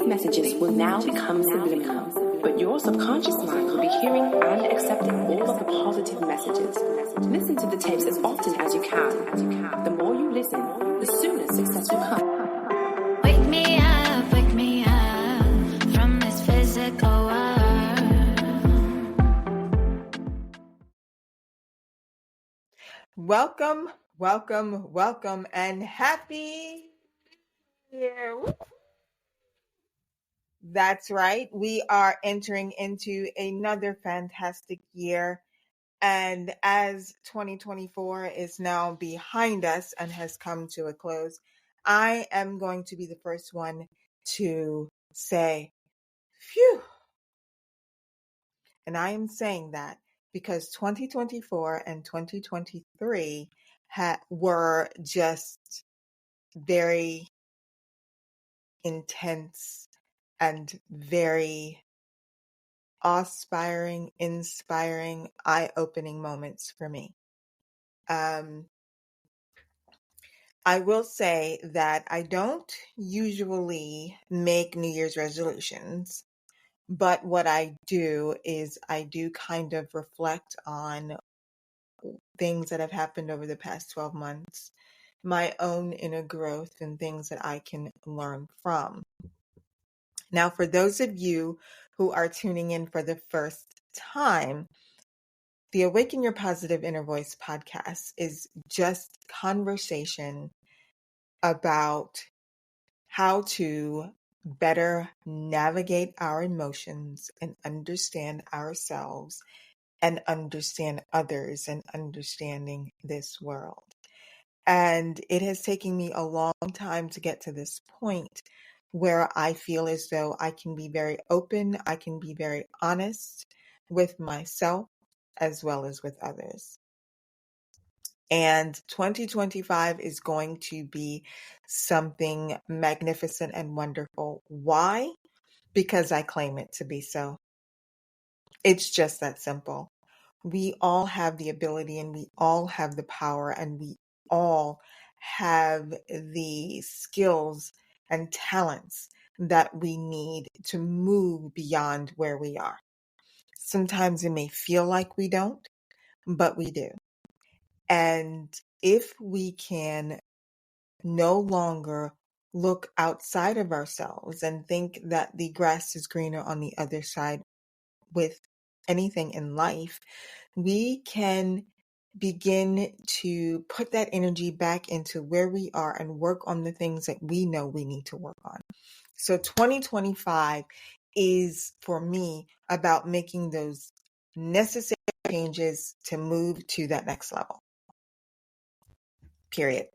messages will now become subliminal, but your subconscious mind will be hearing and accepting all of the positive messages. Listen to the tapes as often as you can. The more you listen, the sooner success will come. Wake me up from this physical world. Welcome, and happy year. That's right. We are entering into another fantastic year. And as 2024 is now behind us and has come to a close, I am going to be the first one to say, phew. And I am saying that because 2024 and 2023 were just very intense and very awe-inspiring, inspiring, eye-opening moments for me. I will say that I don't usually make New Year's resolutions, but what I do is I do kind of reflect on things that have happened over the past 12 months, my own inner growth, and things that I can learn from. Now, for those of you who are tuning in for the first time, the Awaken Your Positive Inner Voice podcast is just conversation about how to better navigate our emotions and understand ourselves and understand others and understanding this world. And it has taken me a long time to get to this point where I feel as though I can be very open, I can be very honest with myself as well as with others. And 2025 is going to be something magnificent and wonderful. Why? Because I claim it to be so. It's just that simple. We all have the ability and we all have the power and we all have the skills and talents that we need to move beyond where we are. Sometimes it may feel like we don't, but we do. And if we can no longer look outside of ourselves and think that the grass is greener on the other side with anything in life, we can begin to put that energy back into where we are and work on the things that we know we need to work on. So 2025 is, for me, about making those necessary changes to move to that next level. Period.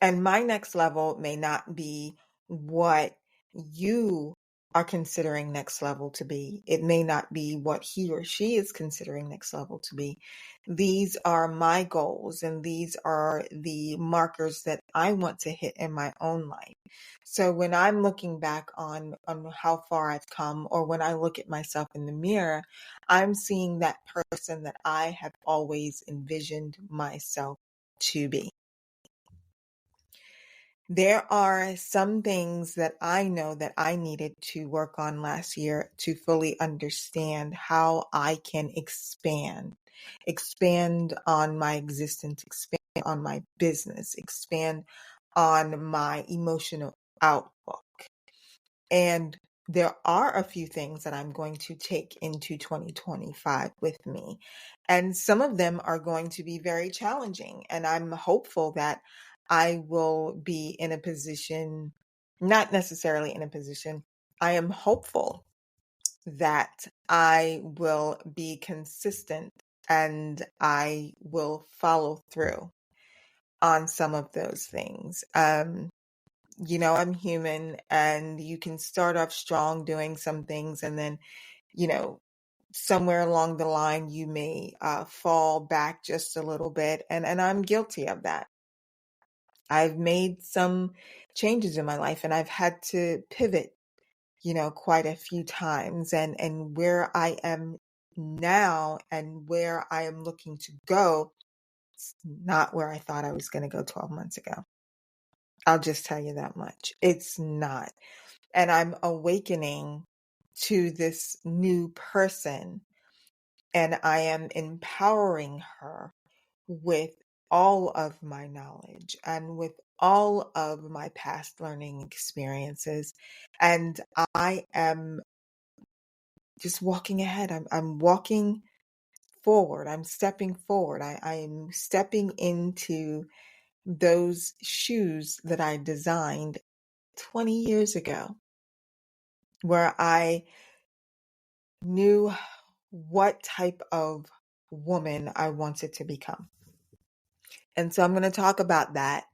And my next level may not be what you are considering next level to be. It may not be what he or she is considering next level to be. These are my goals and these are the markers that I want to hit in my own life. So when I'm looking back on how far I've come, or when I look at myself in the mirror, I'm seeing that person that I have always envisioned myself to be. There are some things that I know that I needed to work on last year to fully understand how I can expand on my existence, expand on my business, expand on my emotional outlook. And there are a few things that I'm going to take into 2025 with me. And some of them are going to be very challenging. And I'm hopeful that I will be in a position, not necessarily in a position, I am hopeful that I will be consistent and I will follow through on some of those things. I'm human and you can start off strong doing some things and then, somewhere along the line you may fall back just a little bit. And I'm guilty of that. I've made some changes in my life and I've had to pivot, quite a few times, and where I am now and where I am looking to go, it's not where I thought I was going to go 12 months ago. I'll just tell you that much. It's not. and I'm awakening to this new person, and I am empowering her with all of my knowledge and with all of my past learning experiences. And I am just walking ahead. I'm walking forward. I'm stepping forward. I'm stepping into those shoes that I designed 20 years ago, where I knew what type of woman I wanted to become. And so I'm going to talk about that.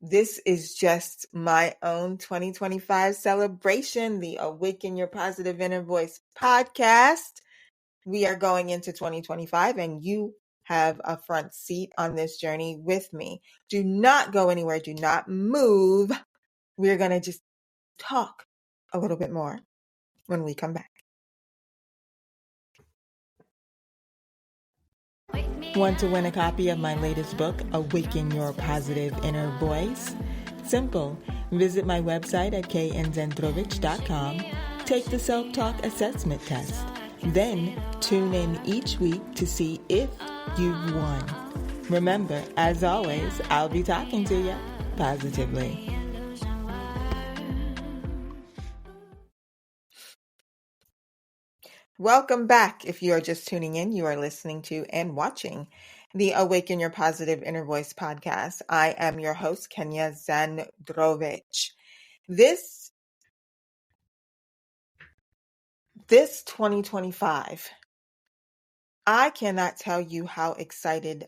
This is just my own 2025 celebration, the Awaken Your Positive Inner Voice podcast. We are going into 2025, and you have a front seat on this journey with me. Do not go anywhere. Do not move. We're going to just talk a little bit more when we come back. Want to win a copy of my latest book, Awaken Your Positive Inner Voice? Simple. Visit my website at knzandrowicz.com. Take the self-talk assessment test. Then tune in each week to see if you've won. Remember, as always, I'll be talking to you positively. Welcome back. If you are just tuning in, you are listening to and watching the Awaken Your Positive Inner Voice podcast. I am your host, Kenya Zandrowicz. This 2025, I cannot tell you how excited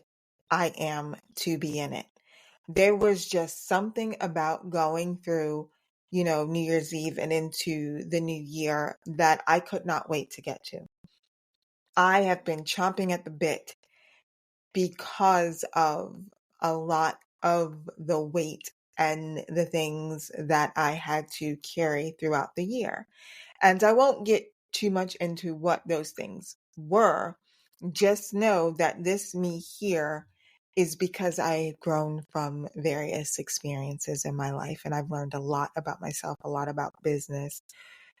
I am to be in it. There was just something about going through, New Year's Eve and into the new year that I could not wait to get to. I have been chomping at the bit because of a lot of the weight and the things that I had to carry throughout the year. And I won't get too much into what those things were. Just know that this me here is because I've grown from various experiences in my life, and I've learned a lot about myself, a lot about business,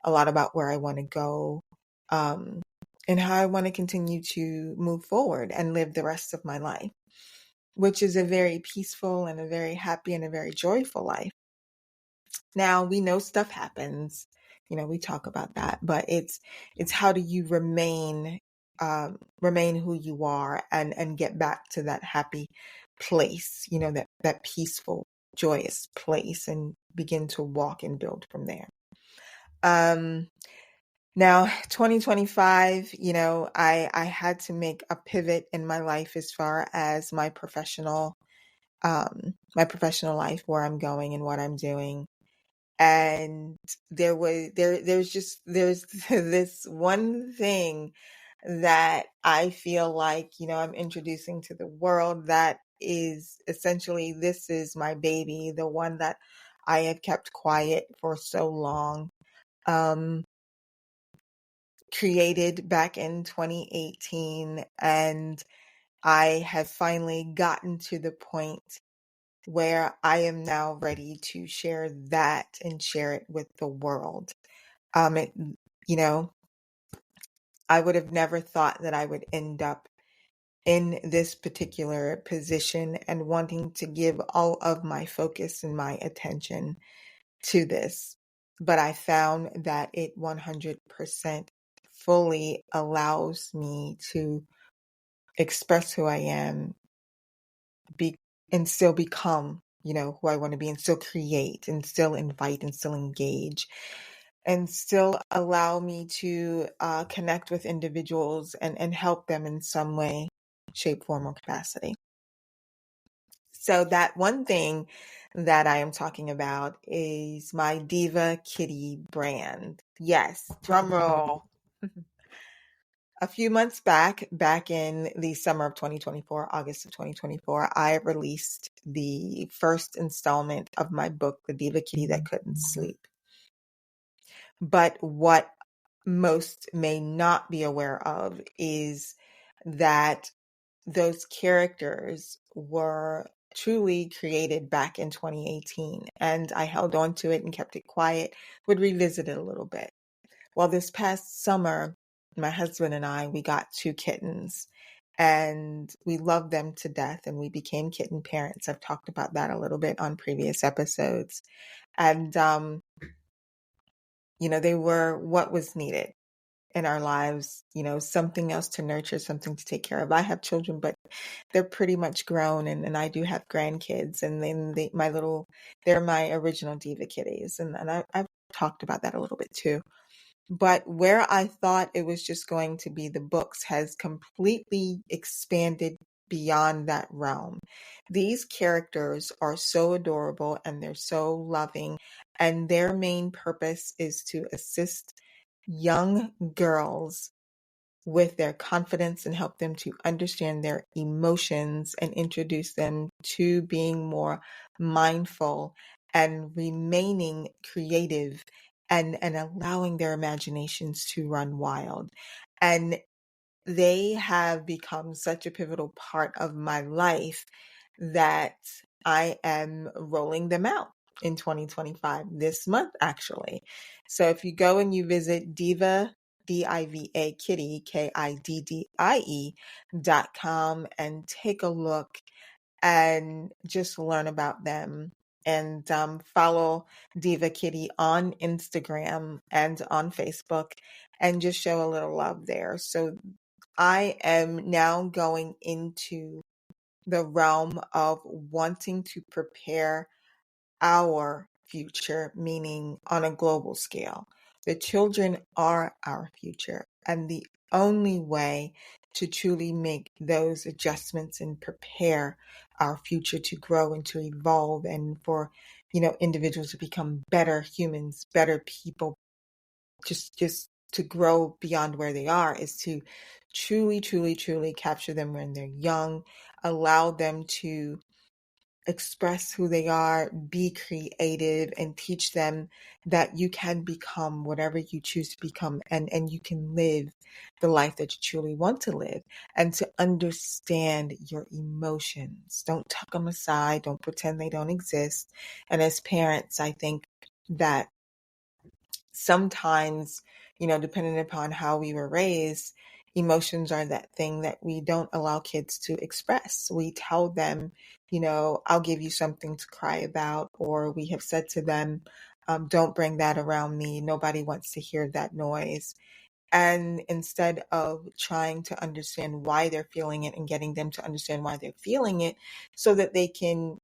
a lot about where I want to go, and how I want to continue to move forward and live the rest of my life, which is a very peaceful and a very happy and a very joyful life. Now, we know stuff happens, we talk about that, but it's how do you remain who you are and get back to that happy place, that peaceful, joyous place, and begin to walk and build from there. Now, 2025, I had to make a pivot in my life as far as my professional life, where I'm going and what I'm doing. And there's this one thing that I feel like, I'm introducing to the world that is essentially, this is my baby, the one that I have kept quiet for so long. Created back in 2018, and I have finally gotten to the point where I am now ready to share that and share it with the world. I would have never thought that I would end up in this particular position and wanting to give all of my focus and my attention to this. But I found that it 100% fully allows me to express who I am, and still become, who I want to be, and still create, and still invite, and still engage, and still allow me to connect with individuals and help them in some way, shape, form, or capacity. So that one thing that I am talking about is my Diva Kitty brand. Yes, drum roll. A few months back in the summer of 2024, August of 2024, I released the first installment of my book, The Diva Kitty That Couldn't Sleep. But what most may not be aware of is that those characters were truly created back in 2018. And I held on to it and kept it quiet, would revisit it a little bit. Well, this past summer, my husband and I, we got 2 kittens and we loved them to death and we became kitten parents. I've talked about that a little bit on previous episodes. And, they were what was needed in our lives, something else to nurture, something to take care of. I have children, but they're pretty much grown and I do have grandkids and then they're my original Diva Kitties. And I've talked about that a little bit too. But where I thought it was just going to be the books has completely expanded beyond that realm. These characters are so adorable and they're so loving, and their main purpose is to assist young girls with their confidence and help them to understand their emotions and introduce them to being more mindful and remaining creative and allowing their imaginations to run wild. And they have become such a pivotal part of my life that I am rolling them out in 2025, this month, actually. So if you go and you visit Diva, Diva Kitty, KIDDIE.com and take a look and just learn about them. And follow Diva Kitty on Instagram and on Facebook and just show a little love there. So I am now going into the realm of wanting to prepare our future, meaning on a global scale. The children are our future, and the only way to truly make those adjustments and prepare our future to grow and to evolve and for individuals to become better humans, better people, just to grow beyond where they are is to truly, truly, truly capture them when they're young, allow them to express who they are, be creative, and teach them that you can become whatever you choose to become and you can live the life that you truly want to live, and to understand your emotions. Don't tuck them aside. Don't pretend they don't exist. And as parents, I think that sometimes, depending upon how we were raised, emotions are that thing that we don't allow kids to express. We tell them, I'll give you something to cry about, or we have said to them, don't bring that around me. Nobody wants to hear that noise. And instead of trying to understand why they're feeling it and getting them to understand why they're feeling it so that we can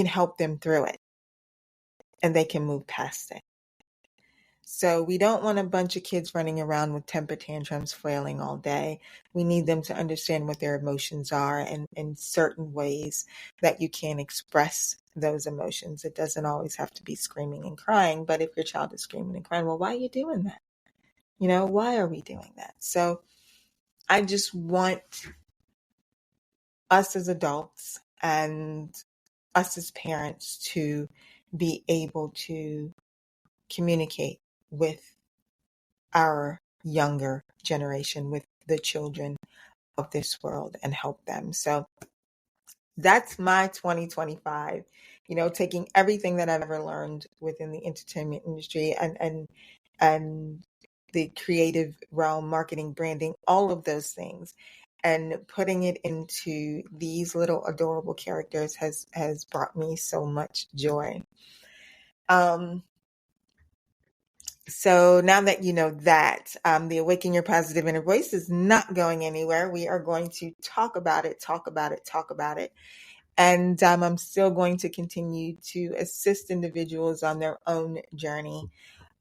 help them through it and they can move past it. So we don't want a bunch of kids running around with temper tantrums, flailing all day. We need them to understand what their emotions are and in certain ways that you can express those emotions. It doesn't always have to be screaming and crying, but if your child is screaming and crying, well, why are you doing that? Why are we doing that? So I just want us as adults and us as parents to be able to communicate with our younger generation, with the children of this world, and help them. So that's my 2025, taking everything that I've ever learned within the entertainment industry and the creative realm, marketing, branding, all of those things, and putting it into these little adorable characters has brought me so much joy. So now that you know that, the Awaken Your Positive Inner Voice is not going anywhere. We are going to talk about it. And I'm still going to continue to assist individuals on their own journey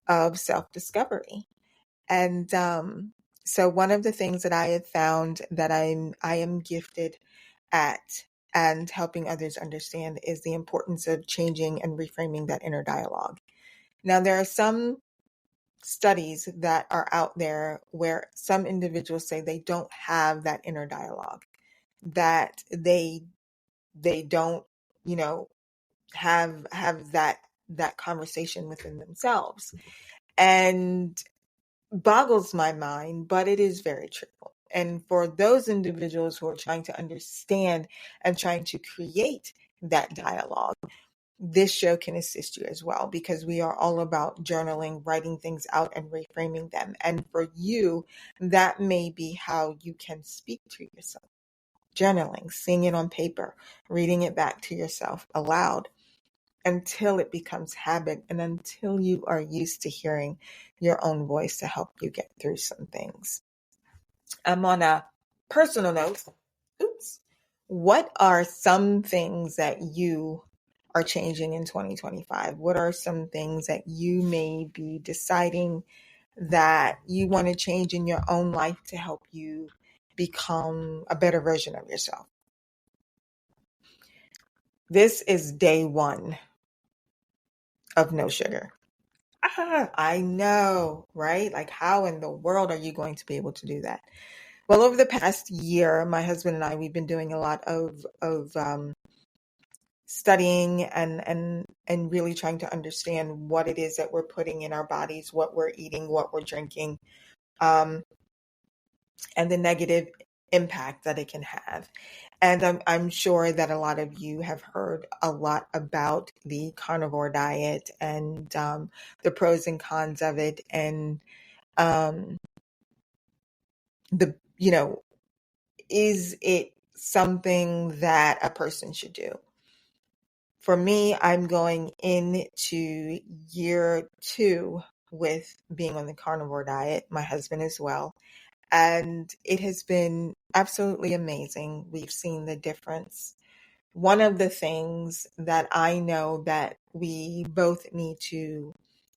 of self-discovery. And so one of the things that I have found that I am gifted at and helping others understand is the importance of changing and reframing that inner dialogue. Now, there are some studies that are out there where some individuals say they don't have that inner dialogue, that they don't, have that conversation within themselves, and boggles my mind, but it is very true. And for those individuals who are trying to understand and trying to create that dialogue, this show can assist you as well, because we are all about journaling, writing things out, and reframing them. And for you, that may be how you can speak to yourself. Journaling, seeing it on paper, reading it back to yourself aloud until it becomes habit and until you are used to hearing your own voice to help you get through some things. On a personal note, what are some things that you are changing in 2025? What are some things that you may be deciding that you want to change in your own life to help you become a better version of yourself? This is day 1 of no sugar. I know, right? Like, how in the world are you going to be able to do that? Well, over the past year, my husband and I, we've been doing a lot of studying and really trying to understand what it is that we're putting in our bodies, what we're eating, what we're drinking, and the negative impact that it can have. And I'm sure that a lot of you have heard a lot about the carnivore diet and the pros and cons of it, and is it something that a person should do? For me, I'm going into year 2 with being on the carnivore diet, my husband as well. And it has been absolutely amazing. We've seen the difference. One of the things that I know that we both need to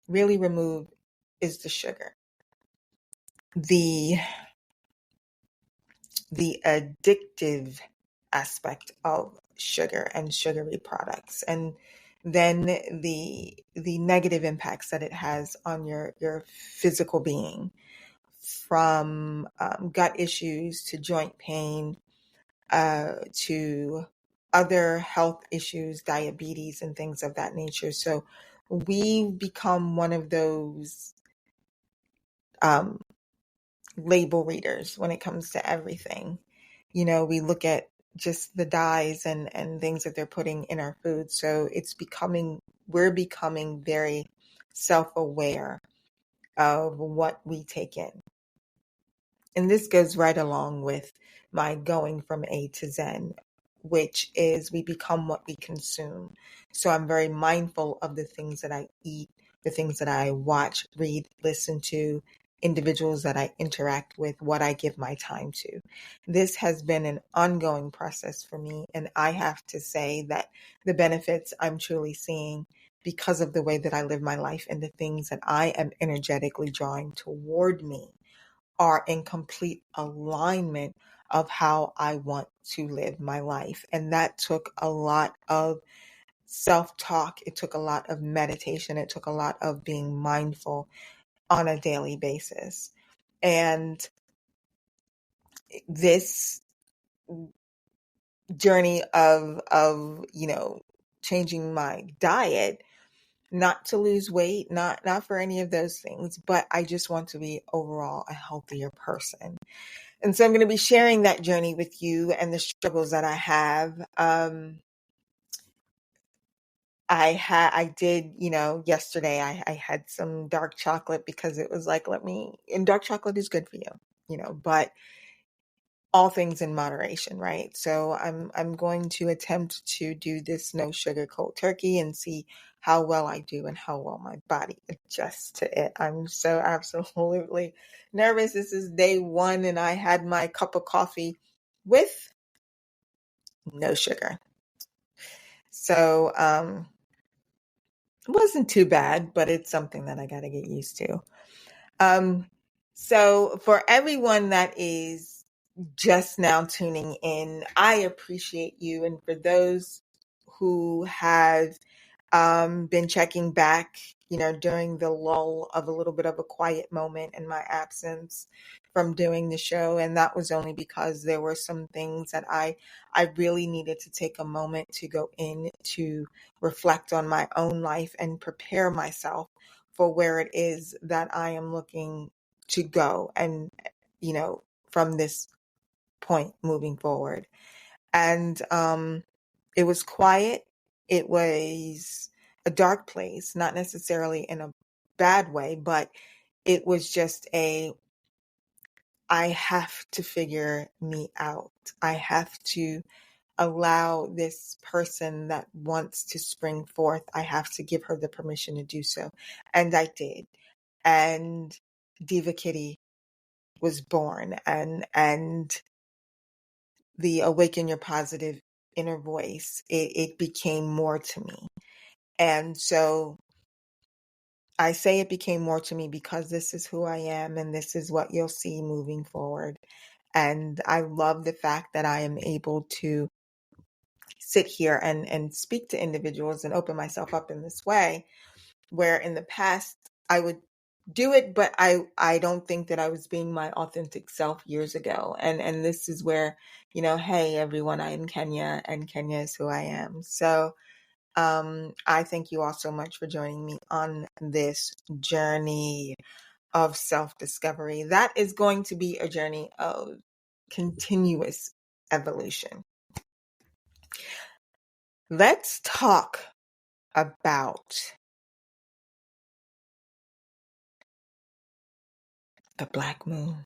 really remove is the sugar. The addictive aspect of sugar and sugary products, and then the negative impacts that it has on your physical being, from gut issues to joint pain, to other health issues, diabetes, and things of that nature. So we've become one of those label readers when it comes to everything. We look at just the dyes and things that they're putting in our food. So we're becoming very self-aware of what we take in. And this goes right along with my going from A to Zen, which is we become what we consume. So I'm very mindful of the things that I eat, the things that I watch, read, listen to, individuals that I interact with, what I give my time to. This has been an ongoing process for me, and I have to say that the benefits I'm truly seeing because of the way that I live my life and the things that I am energetically drawing toward me are in complete alignment of how I want to live my life. And that took a lot of self-talk. It took a lot of meditation. It took a lot of being mindful on a daily basis. And this journey of changing my diet, not to lose weight, not for any of those things, but I just want to be overall a healthier person. And so I'm going to be sharing that journey with you and the struggles that I have. I did, yesterday I had some dark chocolate because it was like, and dark chocolate is good for you, but all things in moderation, right? So I'm going to attempt to do this no sugar cold turkey and see how well I do and how well my body adjusts to it. I'm so absolutely nervous. This is day 1 and I had my cup of coffee with no sugar. So it wasn't too bad, but it's something that I got to get used to. So for everyone that is just now tuning in, I appreciate you. And for those who have been checking back, during the lull of a little bit of a quiet moment in my absence from doing the show. And that was only because there were some things that I really needed to take a moment to go in to reflect on my own life and prepare myself for where it is that I am looking to go and, from this point moving forward. And it was quiet. It was a dark place, not necessarily in a bad way, but it was just I have to figure me out. I have to allow this person that wants to spring forth, I have to give her the permission to do so. And I did. And Diva Kitty was born, and the Awaken Your Positive Inner Voice, it became more to me. And so I say it became more to me because this is who I am and this is what you'll see moving forward. And I love the fact that I am able to sit here and speak to individuals and open myself up in this way, where in the past I would do it, but I don't think that I was being my authentic self years ago. And this is where, hey everyone, I am Kenya and Kenya is who I am. So I thank you all so much for joining me on this journey of self-discovery. That is going to be a journey of continuous evolution. Let's talk about the black moon.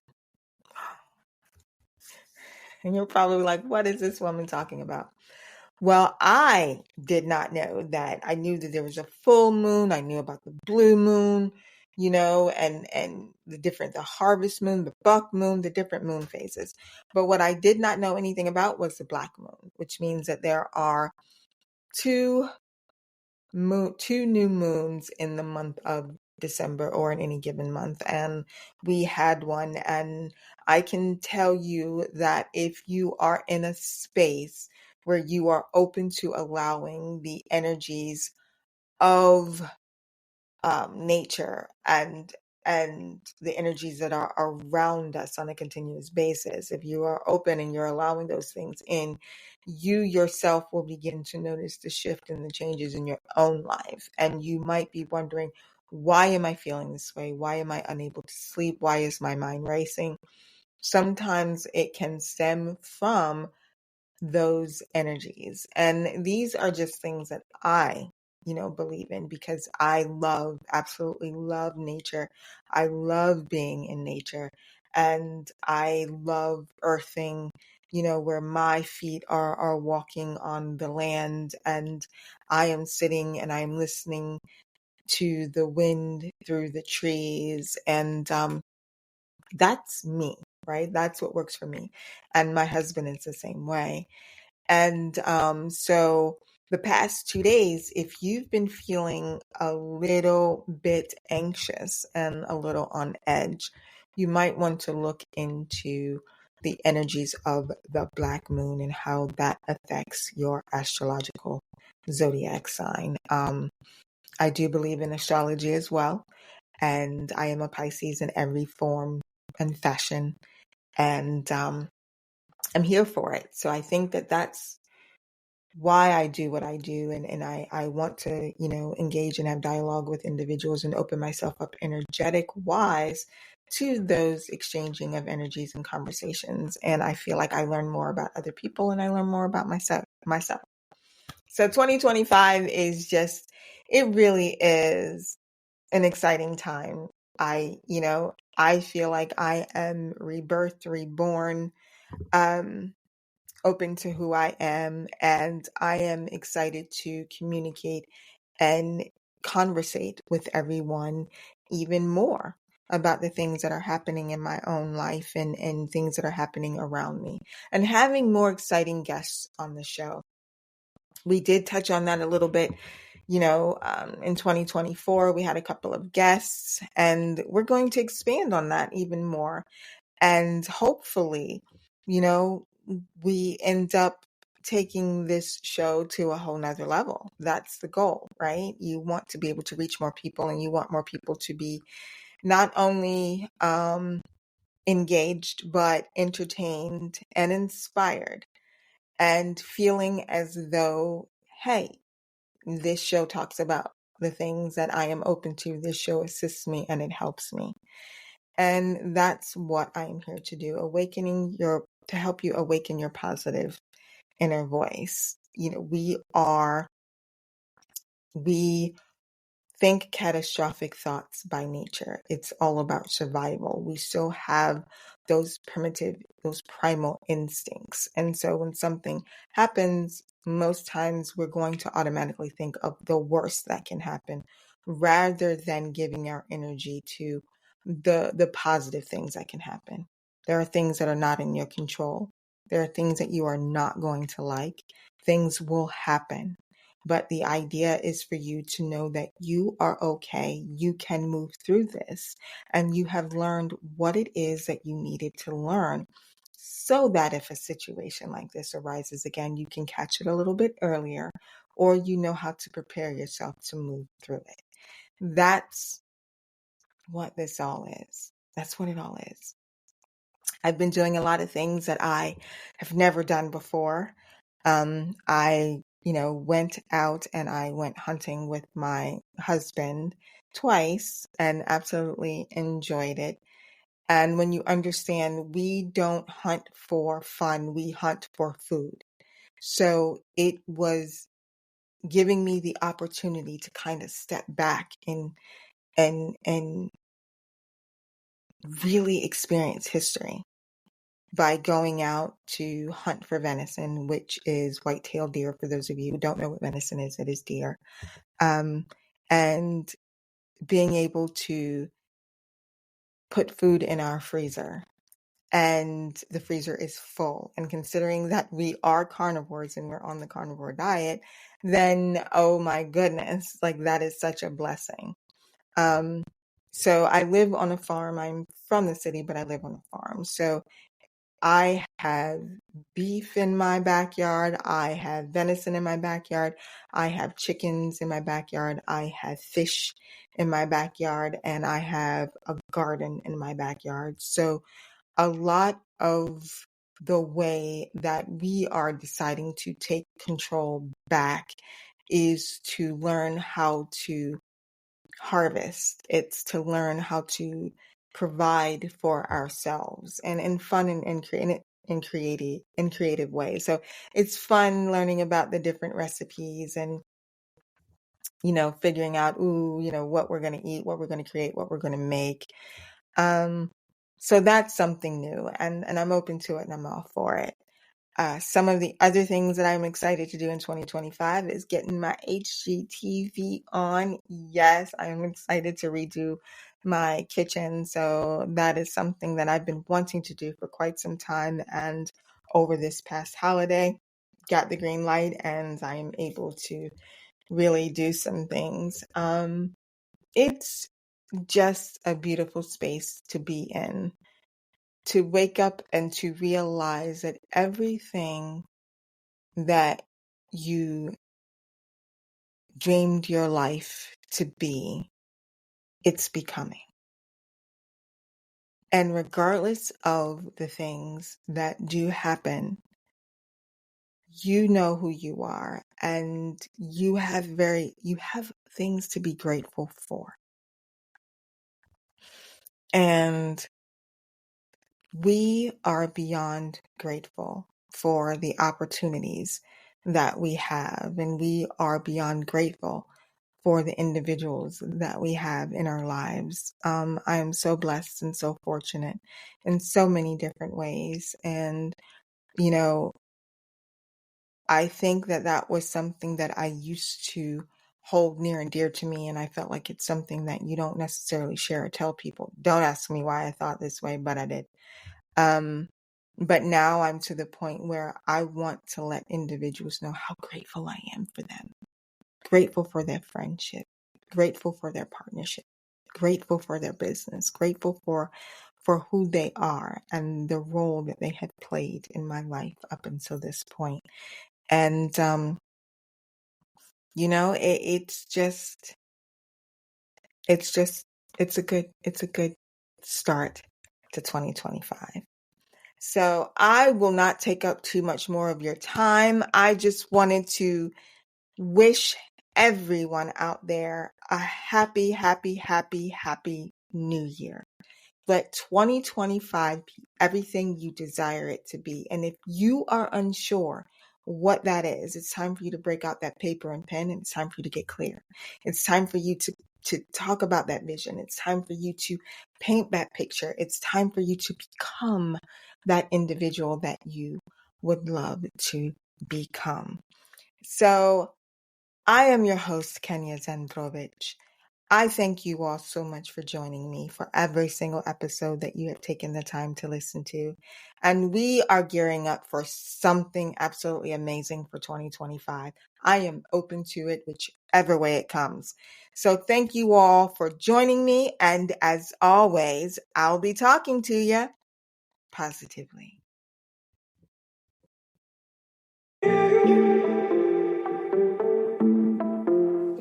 And you're probably like, what is this woman talking about? Well, I did not know that. I knew that there was a full moon. I knew about the blue moon, and the harvest moon, the buck moon, the different moon phases. But what I did not know anything about was the black moon, which means that there are two new moons in the month of December or in any given month. And we had one. And I can tell you that if you are in a space where you are open to allowing the energies of nature and the energies that are around us on a continuous basis, if you are open and you're allowing those things in, you yourself will begin to notice the shift and the changes in your own life. And you might be wondering, why am I feeling this way? Why am I unable to sleep? Why is my mind racing? Sometimes it can stem from those energies. And these are just things that I believe in, because I absolutely love nature. I love being in nature, and I love earthing, where my feet are walking on the land, and I am sitting and I'm listening to the wind through the trees. And that's me, right? That's what works for me. And my husband is the same way. And so the past 2 days, if you've been feeling a little bit anxious and a little on edge, you might want to look into the energies of the black moon and how that affects your astrological zodiac sign. I do believe in astrology as well, and I am a Pisces in every form and fashion, and I'm here for it. So I think that that's why I do what I do. And I want to, engage and have dialogue with individuals and open myself up energetic wise to those exchanging of energies and conversations. And I feel like I learn more about other people and I learn more about myself. So 2025 is it really is an exciting time. I feel like I am rebirthed, reborn, open to who I am, and I am excited to communicate and conversate with everyone even more about the things that are happening in my own life and things that are happening around me, and having more exciting guests on the show. We did touch on that a little bit. In 2024, we had a couple of guests, and we're going to expand on that even more. And hopefully, we end up taking this show to a whole nother level. That's the goal, right? You want to be able to reach more people, and you want more people to be not only engaged, but entertained and inspired, and feeling as though, hey, this show talks about the things that I am open to. This show assists me and it helps me. And that's what I am here to do, to help you awaken your positive inner voice. We think catastrophic thoughts by nature. It's all about survival. We still have those primal instincts. And so when something happens, most times we're going to automatically think of the worst that can happen rather than giving our energy to the positive things that can happen. There are things that are not in your control. There are things that you are not going to like. Things will happen. But the idea is for you to know that you are okay. You can move through this, and you have learned what it is that you needed to learn so that if a situation like this arises again, you can catch it a little bit earlier, or you know how to prepare yourself to move through it. That's what this all is. That's what it all is. I've been doing a lot of things that I have never done before. I went out and I went hunting with my husband twice and absolutely enjoyed it. And when you understand, we don't hunt for fun, we hunt for food. So it was giving me the opportunity to kind of step back and really experience history by going out to hunt for venison, which is white-tailed deer. For those of you who don't know what venison is, it is deer. And being able to put food in our freezer, and the freezer is full. And considering that we are carnivores and we're on the carnivore diet, then, oh my goodness, like that is such a blessing. So I live on a farm. I'm from the city, but I live on a farm. So I have beef in my backyard. I have venison in my backyard. I have chickens in my backyard. I have fish in my backyard, and I have a garden in my backyard. So a lot of the way that we are deciding to take control back is to learn how to harvest. It's to learn how to provide for ourselves, and in fun and creative ways. So it's fun learning about the different recipes and figuring out what we're going to eat, what we're going to create, what we're going to make. So that's something new, and I'm open to it, and I'm all for it. Some of the other things that I'm excited to do in 2025 is getting my HGTV on. Yes, I am excited to redo my kitchen. So that is something that I've been wanting to do for quite some time. And over this past holiday, got the green light, and I am able to really do some things. It's just a beautiful space to be in, to wake up and to realize that everything that you dreamed your life to be, it's becoming. And regardless of the things that do happen, you know who you are, and you have things to be grateful for. And we are beyond grateful for the opportunities that we have, and we are beyond grateful for the individuals that we have in our lives. I am so blessed and so fortunate in so many different ways. And, I think that was something that I used to hold near and dear to me. And I felt like it's something that you don't necessarily share or tell people. Don't ask me why I thought this way, but I did. But now I'm to the point where I want to let individuals know how grateful I am for them. Grateful for their friendship, grateful for their partnership, grateful for their business, grateful for who they are and the role that they have played in my life up until this point. And, it's a good start to 2025. So I will not take up too much more of your time. I just wanted to wish everyone out there a happy, happy, happy, happy New Year. Let 2025 be everything you desire it to be. And if you are unsure what that is, it's time for you to break out that paper and pen, and it's time for you to get clear. It's time for you to talk about that vision. It's time for you to paint that picture. It's time for you to become that individual that you would love to become. So I am your host, Kenya Zandrowicz. I thank you all so much for joining me for every single episode that you have taken the time to listen to. And we are gearing up for something absolutely amazing for 2025. I am open to it, whichever way it comes. So thank you all for joining me. And as always, I'll be talking to you positively.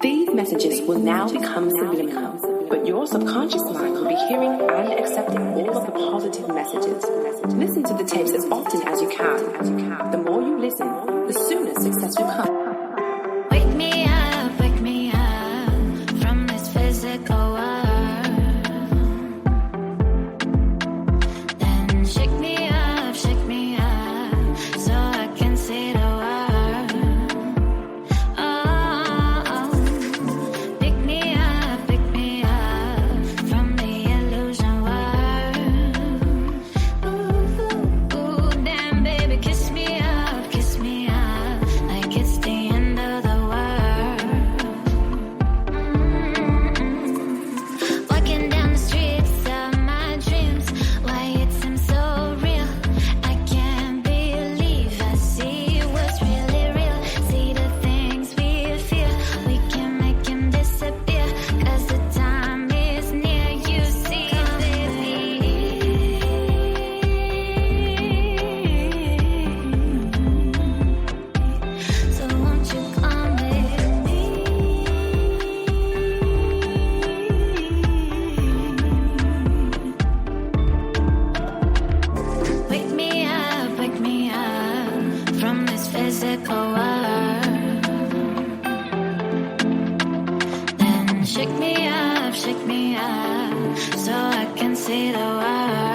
These messages will now become subliminal, but your subconscious mind will be hearing and accepting all of the positive messages. Listen to the tapes as often as you can. The more you listen, the sooner success will come. Wake me up from this physical world. Then shake me up, so I can see the world. Oh, pick me up from the illusion world. Ooh, damn baby, kiss me up, like it's the end of the world. Walking down the streets of my dreams, why it seems so real. I can't believe I see what's really real. See the things we feel, we can make them disappear. 'Cause the time is near, you see, baby. So won't you come with me? Wake me up from this physical world. Then shake me up, so I can see the world.